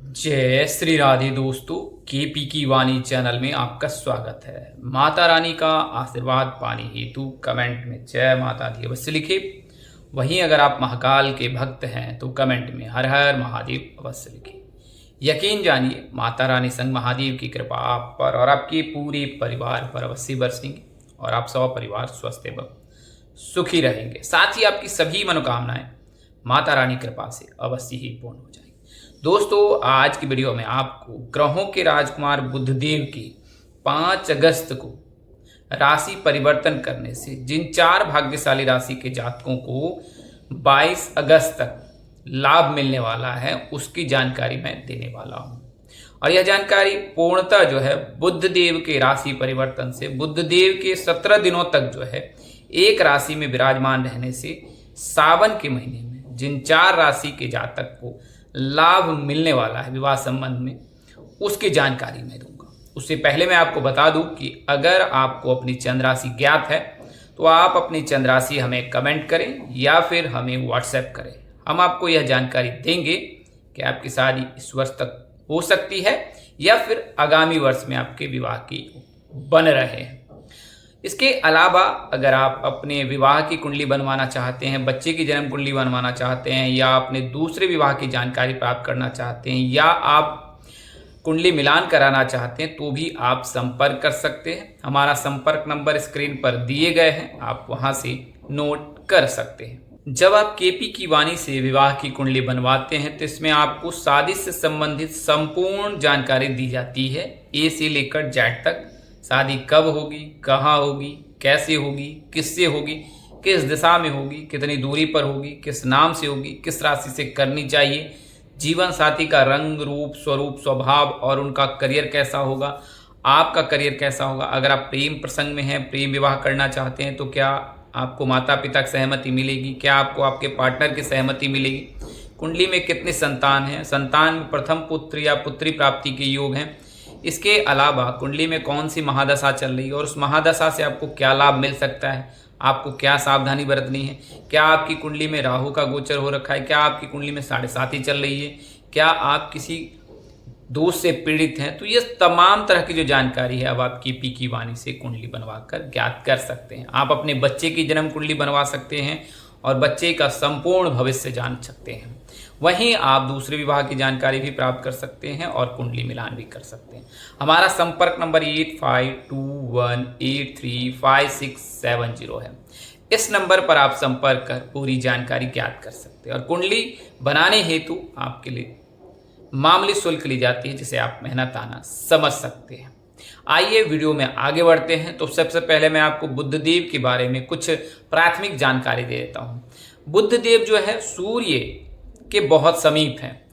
जय श्री राधे दोस्तों, केपी की वाणी चैनल में आपका स्वागत है। माता रानी का आशीर्वाद पाने हेतु कमेंट में जय माता दी अवश्य लिखे। वहीं अगर आप महाकाल के भक्त हैं तो कमेंट में हर हर महादेव अवश्य लिखे। यकीन जानिए माता रानी संग महादेव की कृपा आप पर और आपके पूरे परिवार पर अवश्य बरसेंगे और आप सब परिवार स्वस्थ एवं सुखी रहेंगे। साथ ही आपकी सभी मनोकामनाएं माता रानी कृपा से अवश्य ही पूर्ण हो जाएंगी। दोस्तों, आज की वीडियो में आपको ग्रहों के राजकुमार बुधदेव की 5 अगस्त को राशि परिवर्तन करने से जिन 4 भाग्यशाली राशि के जातकों को 22 अगस्त तक लाभ मिलने वाला है उसकी जानकारी मैं देने वाला हूं। और यह जानकारी पूर्णतः जो है बुधदेव के राशि परिवर्तन से बुधदेव के 17 दिनों तक जो है एक राशि में विराजमान रहने से सावन के महीने में जिन 4 राशि के जातक को लाभ मिलने वाला है विवाह संबंध में, उसकी जानकारी मैं दूंगा। उससे पहले मैं आपको बता दूं कि अगर आपको अपनी चंद्र राशि ज्ञात है तो आप अपनी चंद्र राशि हमें कमेंट करें या फिर हमें व्हाट्सएप करें। हम आपको यह जानकारी देंगे कि आपकी शादी इस वर्ष तक हो सकती है या फिर आगामी वर्ष में आपके विवाह की बन रहे हैं। इसके अलावा अगर आप अपने विवाह की कुंडली बनवाना चाहते हैं, बच्चे की जन्म कुंडली बनवाना चाहते हैं या अपने दूसरे विवाह की जानकारी प्राप्त करना चाहते हैं या आप कुंडली मिलान कराना चाहते हैं तो भी आप संपर्क कर सकते हैं। हमारा संपर्क नंबर स्क्रीन पर दिए गए हैं, आप वहां से नोट कर सकते हैं। जब आप केपी की वाणी से विवाह की कुंडली बनवाते हैं तो इसमें आपको शादी से संबंधित संपूर्ण जानकारी दी जाती है, ए से लेकर जेड तक। शादी कब होगी, कहाँ होगी, कैसे होगी, किससे होगी, किस दिशा में होगी, कितनी दूरी पर होगी, किस नाम से होगी, किस राशि से करनी चाहिए, जीवन साथी का रंग रूप स्वरूप स्वभाव और उनका करियर कैसा होगा, आपका करियर कैसा होगा। अगर आप प्रेम प्रसंग में हैं, प्रेम विवाह करना चाहते हैं तो क्या आपको माता पिता की सहमति मिलेगी, क्या आपको आपके पार्टनर की सहमति मिलेगी, कुंडली में कितने संतान हैं, संतान में प्रथम पुत्र या पुत्री प्राप्ति के योग हैं। इसके अलावा कुंडली में कौन सी महादशा चल रही है और उस महादशा से आपको क्या लाभ मिल सकता है, आपको क्या सावधानी बरतनी है, क्या आपकी कुंडली में राहु का गोचर हो रखा है, क्या आपकी कुंडली में 7.5 चल रही है, क्या आप किसी दोष से पीड़ित हैं। तो ये तमाम तरह की जो जानकारी है अब आप केपी की वाणी से कुंडली बनवा कर ज्ञात कर सकते हैं। आप अपने बच्चे की जन्म कुंडली बनवा सकते हैं और बच्चे का संपूर्ण भविष्य जान सकते हैं। वहीं आप दूसरे विवाह की जानकारी भी प्राप्त कर सकते हैं और कुंडली मिलान भी कर सकते हैं। हमारा संपर्क नंबर 8521835670 है। इस नंबर पर आप संपर्क कर पूरी जानकारी ज्ञात कर सकते हैं और कुंडली बनाने हेतु आपके लिए मामूली शुल्क ली जाती है जिसे आप मेहनताना समझ सकते हैं। आइए वीडियो में आगे बढ़ते हैं। तो सबसे पहले मैं आपको बुधदेव के बारे में कुछ प्राथमिक जानकारी दे देता हूँ। बुधदेव जो है सूर्य के बहुत समीप हैं।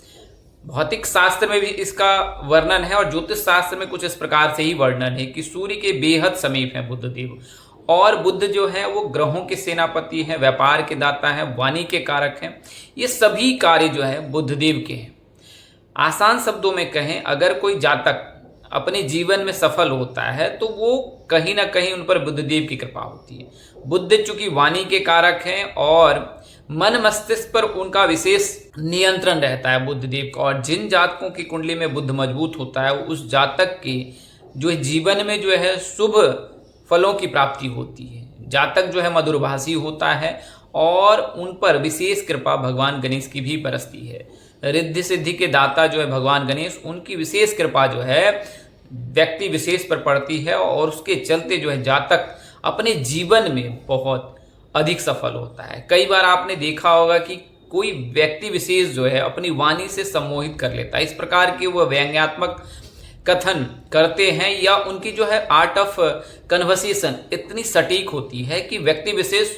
भौतिक शास्त्र में भी इसका वर्णन है और ज्योतिष शास्त्र में कुछ इस प्रकार से ही वर्णन है कि सूर्य के बेहद समीप हैं बुधदेव। और बुध जो है वो ग्रहों के सेनापति हैं, व्यापार के दाता हैं, वाणी के कारक हैं। ये सभी कार्य जो है बुधदेव के हैं। आसान शब्दों में कहें, अगर कोई जातक अपने जीवन में सफल होता है तो वो कहीं ना कहीं उन पर बुधदेव की कृपा होती है। बुध चूंकि वाणी के कारक हैं और मन मस्तिष्क पर उनका विशेष नियंत्रण रहता है बुधदेव का। और जिन जातकों की कुंडली में बुध मजबूत होता है उस जातक के जो जीवन में जो है शुभ फलों की प्राप्ति होती है। जातक जो है मधुरभाषी होता है और उन पर विशेष कृपा भगवान गणेश की भी बरसती है। रिद्धि सिद्धि के दाता जो है भगवान गणेश, उनकी विशेष कृपा जो है व्यक्ति विशेष पर पड़ती है और उसके चलते जो है जातक अपने जीवन में बहुत अधिक सफल होता है। कई बार आपने देखा होगा कि कोई व्यक्ति विशेष जो है अपनी वाणी से सम्मोहित कर लेता है। इस प्रकार के वह व्यंग्यात्मक कथन करते हैं या उनकी जो है आर्ट ऑफ कन्वर्सेशन इतनी सटीक होती है कि व्यक्ति विशेष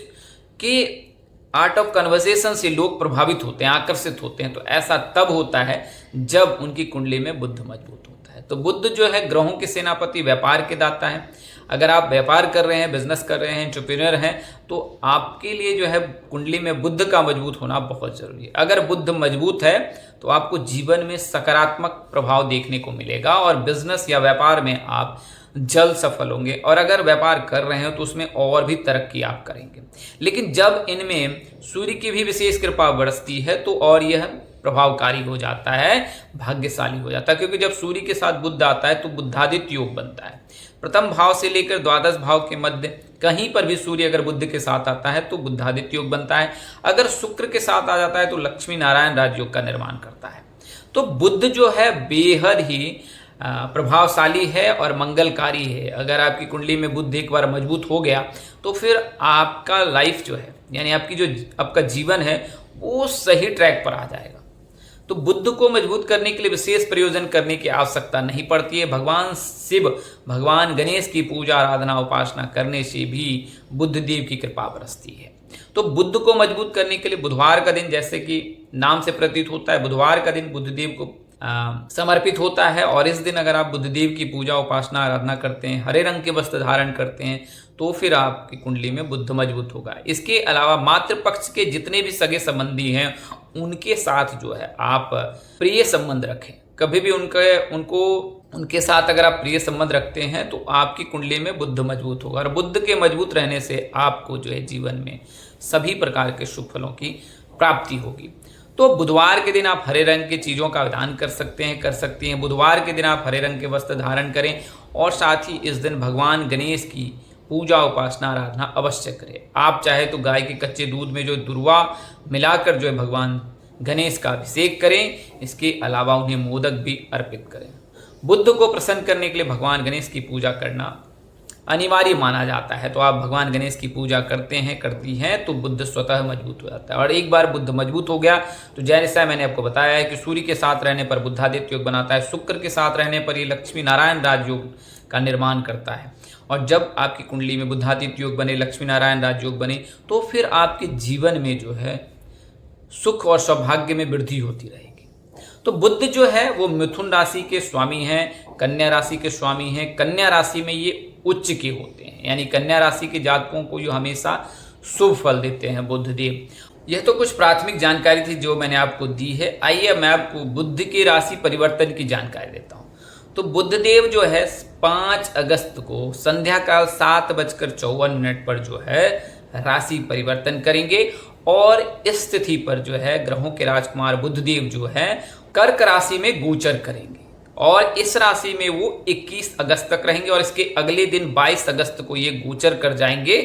के आर्ट ऑफ कन्वर्सेशन से लोग प्रभावित होते हैं, आकर्षित होते हैं। तो ऐसा तब होता है जब उनकी कुंडली में बुध मजबूत होता है। तो बुध जो है ग्रहों के सेनापति, व्यापार के दाता है। अगर आप व्यापार कर रहे हैं, बिजनेस कर रहे हैं, एंटरप्रेन्योर हैं तो आपके लिए जो है कुंडली में बुध का मजबूत होना बहुत जरूरी है। अगर बुध मजबूत है तो आपको जीवन में सकारात्मक प्रभाव देखने को मिलेगा और बिजनेस या व्यापार में आप जल्द सफल होंगे। और अगर व्यापार कर रहे हो तो उसमें और भी तरक्की आप करेंगे। लेकिन जब इनमें सूर्य की भी विशेष कृपा बरसती है तो और यह प्रभावकारी हो जाता है, भाग्यशाली हो जाता है। क्योंकि जब सूर्य के साथ बुध आता है तो बुद्धादित्य योग बनता है। प्रथम भाव से लेकर द्वादश भाव के मध्य कहीं पर भी सूर्य अगर बुध के साथ आता है तो बुद्धादित्य योग बनता है। अगर शुक्र के साथ आ जाता है तो लक्ष्मी नारायण राजयोग का निर्माण करता है। तो बुध जो है बेहद ही प्रभावशाली है और मंगलकारी है। अगर आपकी कुंडली में बुध एक बार मजबूत हो गया तो फिर आपका लाइफ जो है, यानी आपकी जो आपका जीवन है, वो सही ट्रैक पर आ जाएगा। तो बुध को मजबूत करने के लिए विशेष प्रयोजन करने की आवश्यकता नहीं पड़ती है। भगवान शिव, भगवान गणेश की पूजा आराधना उपासना करने से भी बुध देव की कृपा बरसती है। तो बुध को मजबूत करने के लिए बुधवार का दिन, जैसे कि नाम से प्रतीत होता है, बुधवार का दिन बुधदेव को समर्पित होता है। और इस दिन अगर आप बुधदेव की पूजा उपासना आराधना करते हैं, हरे रंग के वस्त्र धारण करते हैं, तो फिर आपकी कुंडली में बुध मजबूत होगा। इसके अलावा मातृपक्ष के जितने भी सगे संबंधी हैं उनके साथ जो है आप प्रिय संबंध रखें। कभी भी उनके साथ अगर आप प्रिय संबंध रखते हैं तो आपकी कुंडली में बुध मजबूत होगा। और बुध के मजबूत रहने से आपको जो है जीवन में सभी प्रकार के शुभ फलों की प्राप्ति होगी। तो बुधवार के दिन आप हरे रंग की चीज़ों का दान कर सकती हैं। बुधवार के दिन आप हरे रंग के वस्त्र धारण करें और साथ ही इस दिन भगवान गणेश की पूजा उपासना आराधना अवश्य करें। आप चाहे तो गाय के कच्चे दूध में जो दुर्वा मिलाकर जो है भगवान गणेश का अभिषेक करें। इसके अलावा उन्हें मोदक भी अर्पित करें। बुध को प्रसन्न करने के लिए भगवान गणेश की पूजा करना अनिवार्य माना जाता है। तो आप भगवान गणेश की पूजा करती हैं तो बुध स्वतः मजबूत हो जाता है। और एक बार बुध मजबूत हो गया तो जैसा मैंने आपको बताया है कि सूर्य के साथ रहने पर बुद्धादित्य योग बनाता है, शुक्र के साथ रहने पर ये लक्ष्मी नारायण राजयोग का निर्माण करता है। और जब आपकी कुंडली में बुद्धादित्य योग बने, लक्ष्मी नारायण राजयोग बने, तो फिर आपके जीवन में जो है सुख और सौभाग्य में वृद्धि होती रहेगी। तो बुध जो है वो मिथुन राशि के स्वामी हैं, कन्या राशि के स्वामी हैं। कन्या राशि में ये उच्च के होते हैं, यानी कन्या राशि के जातकों को जो हमेशा शुभ फल देते हैं बुध देव। यह तो कुछ प्राथमिक जानकारी थी जो मैंने आपको दी है। आइए मैं आपको बुध की राशि परिवर्तन की जानकारी देता हूँ। तो बुध देव जो है 5 अगस्त को संध्या काल 7:54 पर जो है राशि परिवर्तन करेंगे। और इस तिथि पर जो है ग्रहों के राजकुमार बुध देव जो है कर्क राशि में गोचर करेंगे। और इस राशि में वो 21 अगस्त तक रहेंगे और इसके अगले दिन 22 अगस्त को ये गोचर कर जाएंगे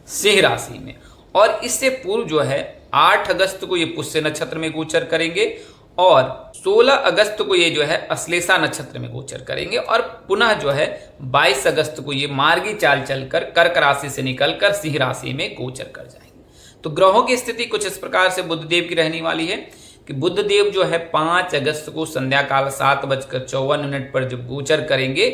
सिंह राशि में। और इससे पूर्व जो है 8 अगस्त को ये पुष्य नक्षत्र में गोचर करेंगे और 16 अगस्त को ये जो है अश्लेषा नक्षत्र में गोचर करेंगे। और पुनः जो है 22 अगस्त को ये मार्गी चाल चलकर कर्क राशि से निकलकर सिंह राशि में गोचर कर जाएंगे। तो ग्रहों की स्थिति कुछ इस प्रकार से बुध देव की रहने वाली है कि बुध देव जो है 5 अगस्त को संध्या काल 7:54 पर जब गोचर करेंगे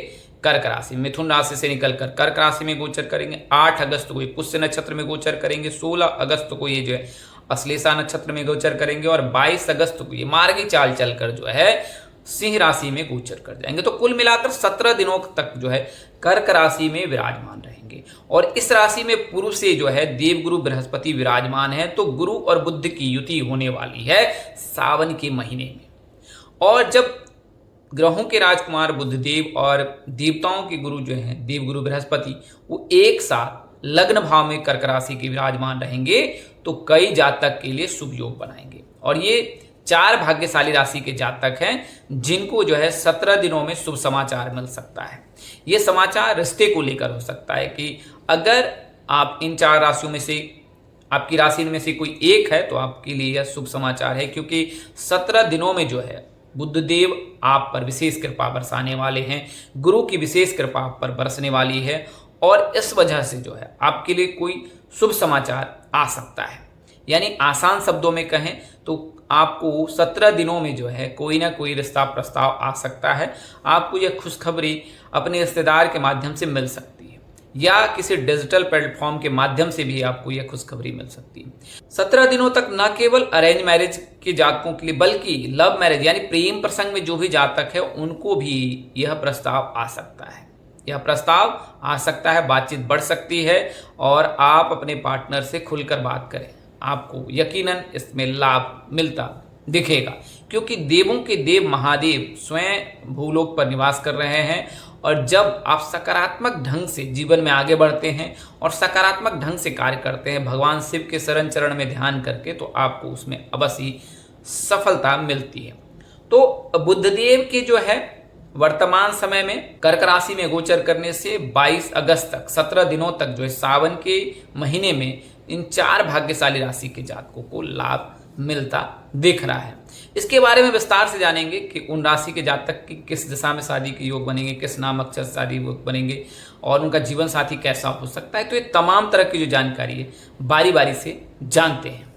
कर्क राशि, मिथुन राशि से निकलकर कर्क राशि में गोचर करेंगे। 8 अगस्त को ये पुष्य नक्षत्र में गोचर करेंगे। 16 अगस्त को ये जो है अश्लेषा नक्षत्र में गोचर करेंगे और 22 अगस्त को ये मार्गी चाल चलकर जो है सिंह राशि में गोचर कर जाएंगे। तो कुल मिलाकर 17 दिनों तक जो है कर्क राशि में विराजमान रहेंगे। और इस राशि में पूर्व से जो है देवगुरु बृहस्पति विराजमान है। तो गुरु और बुध की युति होने वाली है सावन के महीने में। और जब ग्रहों के राजकुमार बुधदेव और देवताओं के गुरु जो हैं देवगुरु बृहस्पति, वो एक साथ लग्न भाव में कर्क राशि के विराजमान रहेंगे तो कई जातक के लिए शुभ योग बनाएंगे। और ये 4 भाग्यशाली राशि के जातक हैं जिनको जो है 17 दिनों में शुभ समाचार मिल सकता है। ये समाचार रिश्ते को लेकर हो सकता है कि अगर आप इन 4 राशियों में से आपकी राशि में से कोई एक है तो आपके लिए यह शुभ समाचार है, क्योंकि 17 दिनों में जो है बुधदेव आप पर विशेष कृपा बरसाने वाले हैं, गुरु की विशेष कृपा आप पर बरसने वाली है। और इस वजह से जो है आपके लिए कोई शुभ समाचार आ सकता है। यानी आसान शब्दों में कहें तो आपको 17 दिनों में जो है कोई ना कोई रिश्ता प्रस्ताव आ सकता है। आपको यह खुशखबरी अपने रिश्तेदार के माध्यम से मिल सकती है या किसी डिजिटल प्लेटफॉर्म के माध्यम से भी आपको यह खुशखबरी मिल सकती है। 17 दिनों तक न केवल अरेंज मैरिज के जातकों के लिए बल्कि लव मैरिज यानी प्रेम प्रसंग में जो भी जातक है उनको भी यह प्रस्ताव आ सकता है। यह प्रस्ताव आ सकता है, बातचीत बढ़ सकती है और आप अपने पार्टनर से खुलकर बात करें, आपको यकीनन इसमें लाभ मिलता दिखेगा, क्योंकि देवों के देव महादेव स्वयं भूलोक पर निवास कर रहे हैं। और जब आप सकारात्मक ढंग से जीवन में आगे बढ़ते हैं और सकारात्मक ढंग से कार्य करते हैं भगवान शिव के शरण चरण में ध्यान करके, तो आपको उसमें अवश्य सफलता मिलती है। तो बुधदेव के जो है वर्तमान समय में कर्क राशि में गोचर करने से 22 अगस्त तक 17 दिनों तक जो है सावन के महीने में इन 4 भाग्यशाली राशि के जातकों को लाभ मिलता दिख रहा है। इसके बारे में विस्तार से जानेंगे कि उन राशि के जातक की किस दिशा में शादी के योग बनेंगे, किस नाम अक्षर शादी योग बनेंगे और उनका जीवन साथी कैसा हो सकता है। तो ये तमाम तरह की जो जानकारी है बारी बारी से जानते हैं।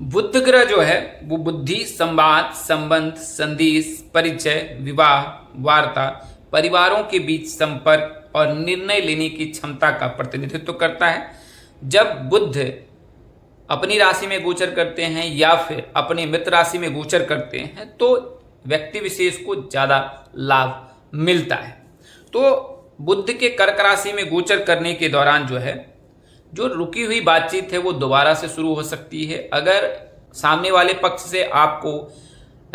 बुध ग्रह जो है वो बुद्धि, संवाद, संबंध, संदेश, परिचय, विवाह, वार्ता, परिवारों के बीच संपर्क और निर्णय लेने की क्षमता का प्रतिनिधित्व करता है। जब बुध अपनी राशि में गोचर करते हैं या फिर अपने मित्र राशि में गोचर करते हैं तो व्यक्ति विशेष को ज़्यादा लाभ मिलता है। तो बुध के कर्क राशि में गोचर करने के दौरान जो है जो रुकी हुई बातचीत है वो दोबारा से शुरू हो सकती है। अगर सामने वाले पक्ष से आपको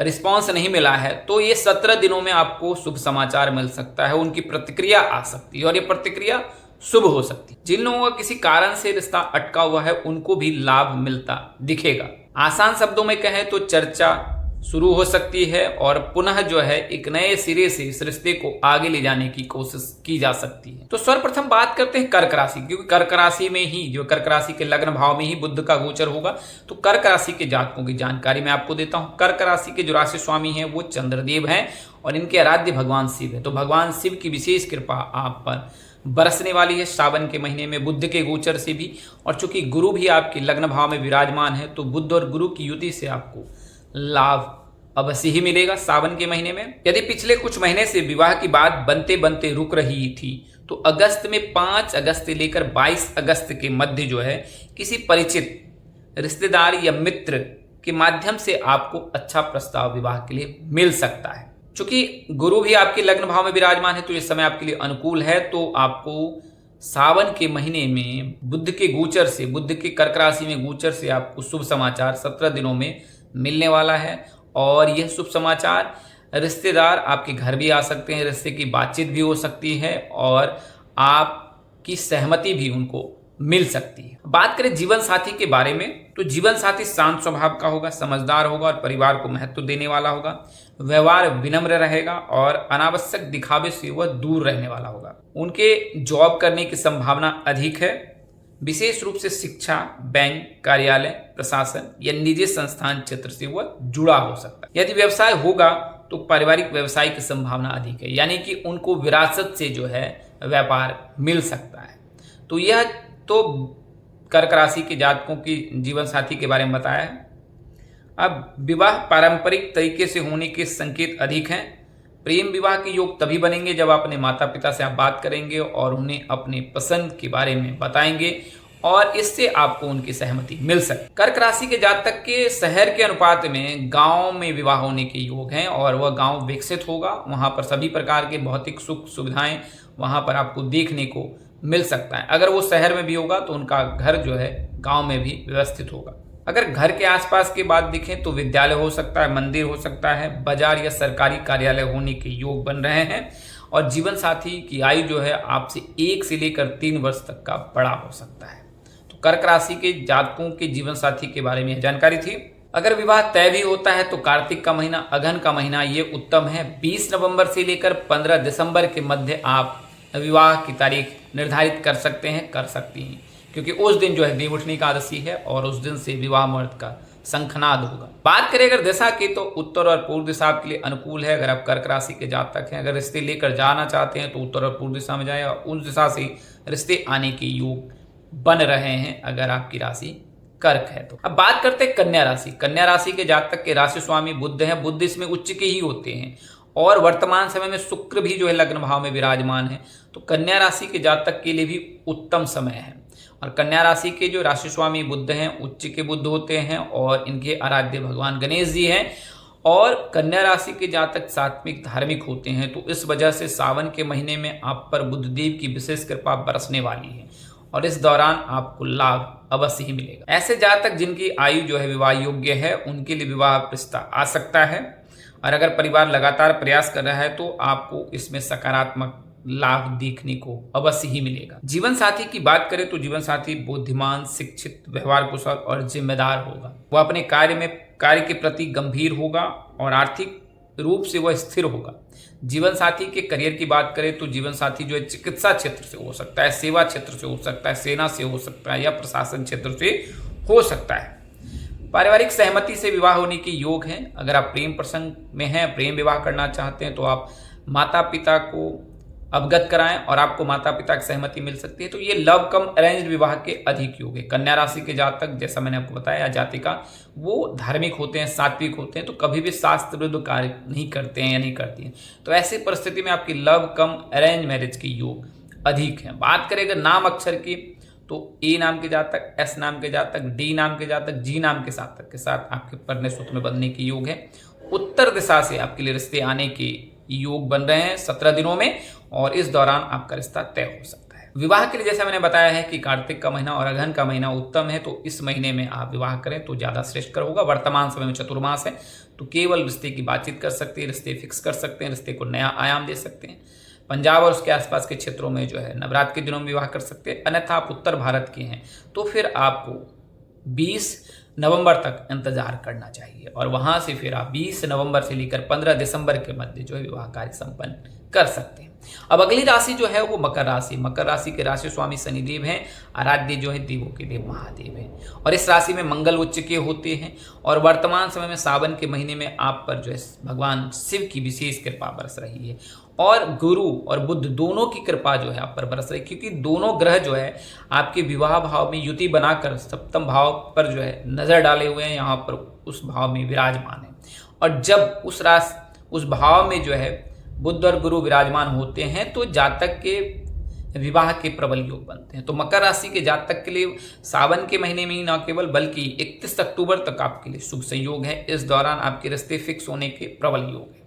रिस्पॉन्स नहीं मिला है तो ये 17 दिनों में आपको शुभ समाचार मिल सकता है, उनकी प्रतिक्रिया आ सकती है और ये प्रतिक्रिया शुभ हो सकती है। जिन लोगों का किसी कारण से रिश्ता अटका हुआ है उनको भी लाभ मिलता दिखेगा। आसान शब्दों में कहें तो चर्चा शुरू हो सकती है और पुनः जो है एक नए सिरे से इस रिश्ते को आगे ले जाने की कोशिश की जा सकती है। तो सर्वप्रथम बात करते हैं कर्क राशि, क्योंकि कर्क राशि में ही जो कर्क राशि के लग्न भाव में ही बुध का गोचर होगा। तो कर्क राशि के जातकों की जानकारी मैं आपको देता हूं। कर्क राशि के जो राशि स्वामी हैं वो चंद्रदेव हैं और इनके आराध्य भगवान शिव है। तो भगवान शिव की विशेष कृपा आप पर बरसने वाली है सावन के महीने में बुध के गोचर से भी। और चूंकि गुरु भी आपके लग्न भाव में विराजमान है तो बुध और गुरु की युति से आपको लाभ अवश्य ही मिलेगा सावन के महीने में। यदि पिछले कुछ महीने से विवाह की बात बनते बनते रुक रही थी तो अगस्त में 5 अगस्त से लेकर 22 अगस्त के मध्य जो है किसी परिचित रिश्तेदार या मित्र के माध्यम से आपको अच्छा प्रस्ताव विवाह के लिए मिल सकता है। चूंकि गुरु भी आपके लग्न भाव में विराजमान है तो इस समय आपके लिए अनुकूल है। तो आपको सावन के महीने में बुध के गोचर से, बुध के कर्क राशि में गोचर से आपको शुभ समाचार 17 दिनों में मिलने वाला है। और यह शुभ समाचार रिश्तेदार आपके घर भी आ सकते हैं, रिश्ते की बातचीत भी हो सकती है और आपकी सहमति भी उनको मिल सकती है। बात करें जीवन साथी के बारे में तो जीवन साथी शांत स्वभाव का होगा, समझदार होगा और परिवार को महत्व देने वाला होगा। व्यवहार विनम्र रहेगा और अनावश्यक दिखावे से वह दूर रहने वाला होगा। उनके जॉब करने की संभावना अधिक है। विशेष रूप से शिक्षा, बैंक, कार्यालय, प्रशासन या निजी संस्थान क्षेत्र से वह जुड़ा हो सकता है। यदि व्यवसाय होगा तो पारिवारिक व्यवसाय की संभावना अधिक है, यानी कि उनको विरासत से जो है व्यापार मिल सकता है। तो यह तो कर्क राशि के जातकों की जीवन साथी के बारे में बताया है। अब विवाह पारंपरिक तरीके से होने के संकेत अधिक हैं। प्रेम विवाह के योग तभी बनेंगे जब अपने माता पिता से आप बात करेंगे और उन्हें अपने पसंद के बारे में बताएंगे और इससे आपको उनकी सहमति मिल सके। कर्क राशि के जातक के शहर के अनुपात में गांव में विवाह होने के योग हैं और वह गांव विकसित होगा। वहां पर सभी प्रकार के भौतिक सुख सुविधाएं वहां पर आपको देखने को मिल सकता है। अगर वो शहर में भी होगा तो उनका घर जो है गांव में भी व्यवस्थित होगा। अगर घर के आसपास की बात देखें तो विद्यालय हो सकता है, मंदिर हो सकता है, बाजार या सरकारी कार्यालय होने के योग बन रहे हैं। और जीवन साथी की आयु जो है आपसे 1 से लेकर 3 वर्ष तक का बड़ा हो सकता है। तो कर्क राशि के जातकों के जीवन साथी के बारे में जानकारी थी। अगर विवाह तय भी होता है तो कार्तिक का महीना, अगहन का महीना ये उत्तम है। 20 नवंबर से लेकर 15 दिसंबर के मध्य आप विवाह की तारीख निर्धारित कर सकते हैं, कर सकती हैं, क्योंकि उस दिन जो है देवउठनी एकादशी है और उस दिन से विवाह मुहूर्त का शंखनाद होगा। बात करें अगर दिशा की तो उत्तर और पूर्व दिशा आपके लिए अनुकूल है। अगर आप कर्क राशि के जातक हैं, अगर रिश्ते लेकर जाना चाहते हैं तो उत्तर और पूर्व दिशा में जाएं और उस दिशा से रिश्ते आने के योग बन रहे हैं अगर आपकी राशि कर्क है तो। अब बात करते हैं कन्या राशि। कन्या राशि के जातक के राशि स्वामी बुध है। बुध इसमें उच्च के ही होते हैं और वर्तमान समय में शुक्र भी जो है लग्न भाव में विराजमान है। तो कन्या राशि के जातक के लिए भी उत्तम समय है। और कन्या राशि के जो राशि स्वामी बुध हैं उच्च के बुध होते हैं और इनके आराध्य भगवान गणेश जी हैं। और कन्या राशि के जातक सात्विक धार्मिक होते हैं। तो इस वजह से सावन के महीने में आप पर बुधदेव की विशेष कृपा बरसने वाली है और इस दौरान आपको लाभ अवश्य ही मिलेगा। ऐसे जातक जिनकी आयु जो है विवाह योग्य है उनके लिए विवाह प्रस्ताव आ सकता है। और अगर परिवार लगातार प्रयास कर रहा है तो आपको इसमें सकारात्मक लाभ देखने को अवश्य ही मिलेगा। जीवन साथी की बात करें तो जीवन साथी बुद्धिमान, शिक्षित, व्यवहार कुशल और जिम्मेदार होगा। वह अपने कार्य में कार्य के प्रति गंभीर होगा और आर्थिक रूप से वह स्थिर होगा। जीवन साथी के करियर की बात करें तो जीवन साथी जो है चिकित्सा क्षेत्र से हो सकता है, सेवा क्षेत्र से हो सकता है, सेना से हो सकता है या प्रशासन क्षेत्र से हो सकता है। पारिवारिक सहमति से विवाह होने के योग हैं। अगर आप प्रेम प्रसंग में हैं, प्रेम विवाह करना चाहते हैं तो आप माता पिता को अवगत कराएं और आपको माता पिता की सहमति मिल सकती है। तो ये लव कम अरेंज्ड विवाह के अधिक योग है। कन्या राशि के जातक, जैसा मैंने आपको बताया, जातिका वो धार्मिक होते हैं, सात्विक होते हैं, तो कभी भी शास्त्र विरुद्ध कार्य नहीं करते हैं या नहीं करती हैं। तो ऐसी परिस्थिति में आपकी लव कम अरेंज मैरिज के योग अधिक हैं। बात करें अगर नाम अक्षर की, तो ए नाम के जातक, एस नाम के जातक, डी नाम के जातक, जी नाम के जातक के साथ आपके परिणय सूत्र में बंधने के योग है। उत्तर दिशा से आपके लिए रिश्ते आने के योग बन रहे हैं 17 दिनों में, और इस दौरान आपका रिश्ता तय हो सकता है। विवाह के लिए जैसा मैंने बताया है कि कार्तिक का महीना और अगहन का महीना उत्तम है, तो इस महीने में आप विवाह करें तो ज़्यादा श्रेष्ठ होगा। वर्तमान समय में चतुर्मास है, तो केवल रिश्ते की बातचीत कर सकते हैं, रिश्ते फिक्स कर सकते हैं, रिश्ते को नया आयाम दे सकते हैं। पंजाब और उसके आसपास के क्षेत्रों में जो है नवरात्र के दिनों में विवाह कर सकते हैं। अन्यथा आप उत्तर भारत के हैं तो फिर आपको 20 नवंबर तक इंतजार करना चाहिए, और वहां से फिर आप 20 नवंबर से लेकर 15 दिसंबर के मध्य जो है विवाह कार्य संपन्न कर सकते हैं। अब अगली राशि जो है वो मकर राशि। मकर राशि के राशि स्वामी शनिदेव हैं, आराध्य जो है देवों के देव महादेव हैं, और इस राशि में मंगल उच्च के होते हैं। और वर्तमान समय में सावन के महीने में आप पर जो है भगवान शिव की विशेष कृपा बरस रही है, और गुरु और बुध दोनों की कृपा जो है आप पर बरस रही है, क्योंकि दोनों ग्रह जो है आपके विवाह भाव में युति बनाकर सप्तम भाव पर जो है नजर डाले हुए हैं, यहाँ पर उस भाव में विराजमान है। और जब उस भाव में जो है बुध और गुरु विराजमान होते हैं तो जातक के विवाह के प्रबल योग बनते हैं। तो मकर राशि के जातक के लिए सावन के महीने में ही न केवल बल्कि 31 अक्टूबर तक आपके लिए शुभ संयोग है। इस दौरान आपके रिश्ते फिक्स होने के प्रबल योग है।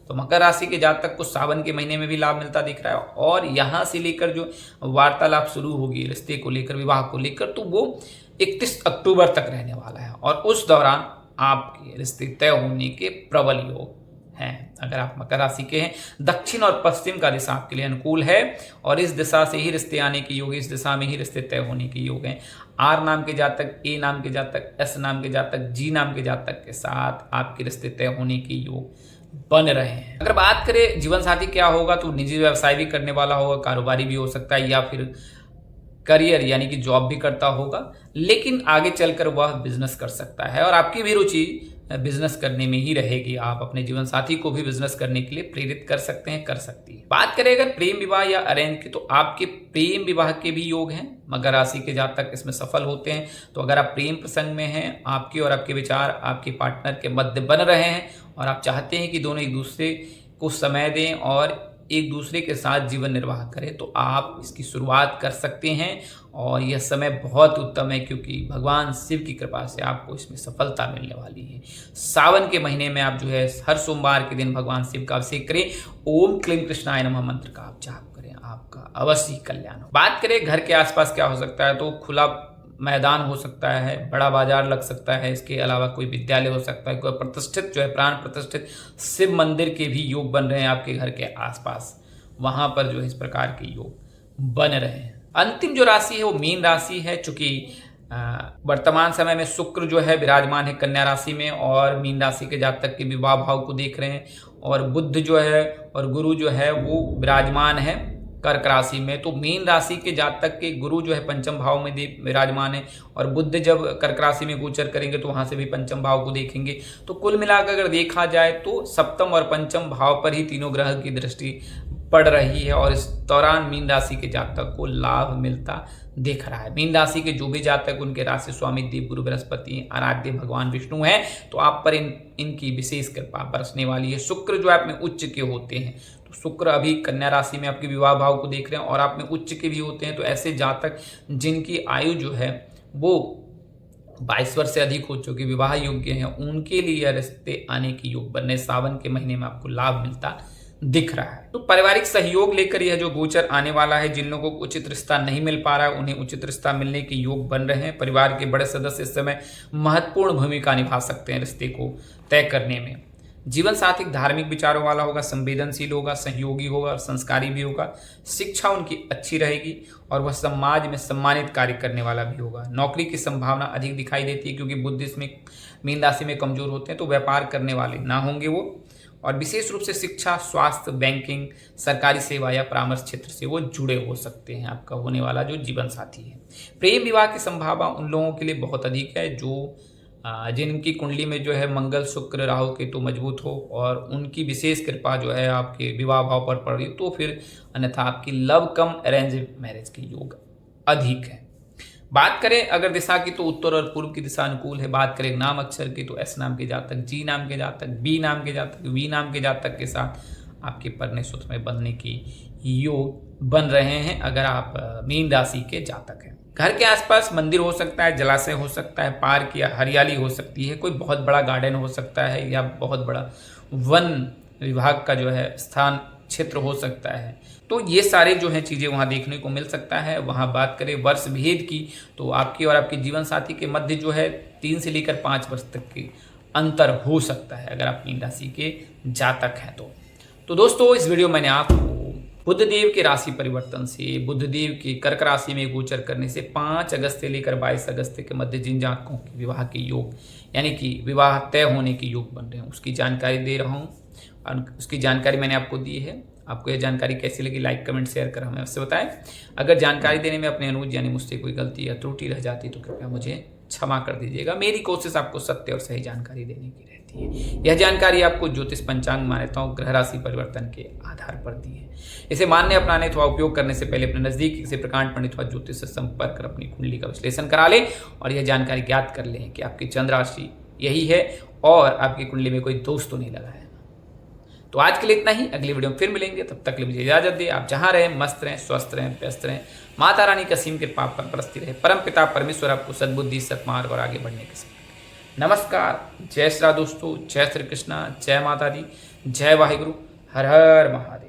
तो मकर राशि के जातक को सावन के महीने में भी लाभ मिलता दिख रहा है, और यहाँ से लेकर जो वार्तालाप शुरू होगी रिश्ते को लेकर, विवाह को लेकर, तो वो 31 अक्टूबर तक रहने वाला है, और उस दौरान आपके रिश्ते तय होने के प्रबल योग हैं। अगर आप मकर राशि के हैं, दक्षिण और पश्चिम का दिशा आपके लिए अनुकूल है, और इस दिशा से ही रिश्ते आने के योग, इस दिशा में ही रिश्ते तय होने के योग हैं। आर नाम के जातक, ए नाम के जातक, एस नाम के जातक, जी नाम के जातक के साथ आपके रिश्ते तय होने के योग बन रहे हैं। अगर बात करें जीवन साथी क्या होगा, तो निजी व्यवसाय भी करने वाला होगा, कारोबारी भी हो सकता है, या फिर करियर यानी कि जॉब भी करता होगा, लेकिन आगे चलकर वह बिजनेस कर सकता है, और आपकी भी रुचि बिजनेस करने में ही रहेगी। आप अपने जीवन साथी को भी बिजनेस करने के लिए प्रेरित कर सकते हैं, कर सकती है। बात करें अगर प्रेम विवाह या अरेंज की, तो आपके प्रेम विवाह के भी योग हैं। मकर राशि के जातक इसमें सफल होते हैं। तो अगर आप प्रेम प्रसंग में हैं, आपके और आपके विचार आपके पार्टनर के मध्य बन रहे हैं, और आप चाहते हैं कि दोनों एक दूसरे को समय दें और एक दूसरे के साथ जीवन निर्वाह करें, तो आप इसकी शुरुआत कर सकते हैं। और यह समय बहुत उत्तम है, क्योंकि भगवान शिव की कृपा से आपको इसमें सफलता मिलने वाली है। सावन के महीने में आप जो है हर सोमवार के दिन भगवान शिव का अभिषेक करें, ओम क्लीम कृष्णाय नमः मंत्र का आप जाप करें, आपका अवश्य कल्याण हो। बात करें घर के आसपास क्या हो सकता है, तो खुला मैदान हो सकता है, बड़ा बाजार लग सकता है, इसके अलावा कोई विद्यालय हो सकता है, कोई प्रतिष्ठित जो है प्राण प्रतिष्ठित शिव मंदिर के भी योग बन रहे हैं आपके घर के आसपास, वहां पर जो है इस प्रकार के योग बन रहे हैं। अंतिम जो राशि है वो मीन राशि है। चूंकि वर्तमान समय में शुक्र जो है विराजमान है कन्या राशि में, और मीन राशि के जातक के विवाह भाव को देख रहे हैं, और बुध जो है और गुरु जो है वो विराजमान है कर्क राशि में। तो मीन राशि के जातक के गुरु जो है पंचम भाव में विराजमान है, और बुध जब कर्क राशि में गोचर करेंगे तो वहां से भी पंचम भाव को देखेंगे। तो कुल मिलाकर अगर देखा जाए तो सप्तम और पंचम भाव पर ही तीनों ग्रह की दृष्टि पड़ रही है, और इस दौरान मीन राशि के जातक को लाभ मिलता दिख रहा है। मीन राशि के जो भी जातक उनके राशि स्वामी देव गुरु बृहस्पति आराध्य भगवान विष्णु हैं, तो आप पर इनकी विशेष कृपा बरसने वाली है। शुक्र जो आप में उच्च के होते हैं, तो शुक्र अभी कन्या राशि में आपके विवाह भाव को देख रहे हैं, और आप में उच्च के भी होते हैं। तो ऐसे जातक जिनकी आयु जो है वो 22 वर्ष से अधिक हो चुकी विवाह योग्य हैं, उनके लिए रिश्ते आने की योग बनने सावन के महीने में आपको लाभ मिलता दिख रहा है। तो पारिवारिक सहयोग लेकर यह जो गोचर आने वाला है, जिन लोगों को उचित रिश्ता नहीं मिल पा रहा है उन्हें उचित रिश्ता मिलने के योग बन रहे हैं। परिवार के बड़े सदस्य इस समय महत्वपूर्ण भूमिका निभा सकते हैं रिश्ते को तय करने में। जीवन साथी धार्मिक विचारों वाला होगा, संवेदनशील होगा, सहयोगी होगा और संस्कारी भी होगा। शिक्षा उनकी अच्छी रहेगी और वह समाज में सम्मानित कार्य करने वाला भी होगा। नौकरी की संभावना अधिक दिखाई देती है क्योंकि बुध इसमें मीन राशि में कमजोर होते हैं, तो व्यापार करने वाले ना होंगे वो। और विशेष रूप से शिक्षा, स्वास्थ्य, बैंकिंग, सरकारी सेवा या परामर्श क्षेत्र से वो जुड़े हो सकते हैं आपका होने वाला जो जीवन साथी है। प्रेम विवाह की संभावना उन लोगों के लिए बहुत अधिक है जो जिनकी कुंडली में जो है मंगल, शुक्र, राहु, केतु मजबूत हो और उनकी विशेष कृपा जो है आपके विवाह भाव पर पड़ रही, तो फिर अन्यथा आपकी लव कम अरेंज मैरिज के योग अधिक है। बात करें अगर दिशा की तो उत्तर और पूर्व की दिशा अनुकूल है। बात करें नाम अक्षर की तो एस नाम के जातक, जी नाम के जातक, बी नाम के जातक, वी नाम के जातक के साथ आपके परने सूत्र में बनने की योग बन रहे हैं अगर आप मीन राशि के जातक हैं। घर के आसपास मंदिर हो सकता है, जलाशय हो सकता है, पार्क या हरियाली हो सकती है, कोई बहुत बड़ा गार्डन हो सकता है या बहुत बड़ा वन विभाग का जो है स्थान क्षेत्र हो सकता है। तो ये सारे जो हैं चीज़ें वहाँ देखने को मिल सकता है। वहाँ बात करें वर्ष भेद की तो आपकी और आपके जीवन साथी के मध्य जो है 3 से लेकर 5 वर्ष तक के अंतर हो सकता है अगर आप मीन राशि के जातक हैं तो दोस्तों इस वीडियो में मैंने आपको बुधदेव के राशि परिवर्तन से, बुधदेव के कर्क राशि में गोचर करने से 5 अगस्त से लेकर 22 अगस्त के मध्य जिन जातकों के विवाह के योग यानी कि विवाह तय होने के योग बन रहे हैं उसकी जानकारी दे रहा हूँ। और उसकी जानकारी मैंने आपको दी है। आपको यह जानकारी कैसी लगी लाइक कमेंट शेयर कर हमें अवश्य बताएं। अगर जानकारी देने में अपने अनुज यानी मुझसे कोई गलती या त्रुटि रह जाती तो कृपया मुझे क्षमा कर दीजिएगा। मेरी कोशिश आपको सत्य और सही जानकारी देने की रहती है। यह जानकारी आपको ज्योतिष पंचांग मान्यताओं ग्रह राशि परिवर्तन के आधार पर दी है। इसे मानने अपनाने अथवा उपयोग करने से पहले अपने नजदीक किसी प्रकांड पंडित अथवा ज्योतिष से संपर्क कर अपनी कुंडली का विश्लेषण करा लें और यह जानकारी ज्ञात कर लें कि आपकी चंद्र राशि यही है और आपकी कुंडली में कोई दोष तो नहीं लगा है। तो आज के लिए इतना ही। अगली वीडियो में फिर मिलेंगे, तब तक के लिए मुझे इजाजत दें। आप जहां रहें मस्त रहें, स्वस्थ रहें, व्यस्त रहें। माता रानी का असीम कृपा पर बरसती रहे। परम पिता परमेश्वर आपको सद्बुद्धि, सत्मार्ग और आगे बढ़ने के समय। नमस्कार, जय श्री राम दोस्तों, जय श्री कृष्णा, जय माता दी, जय वाहिगुरु, हर हर महादेव।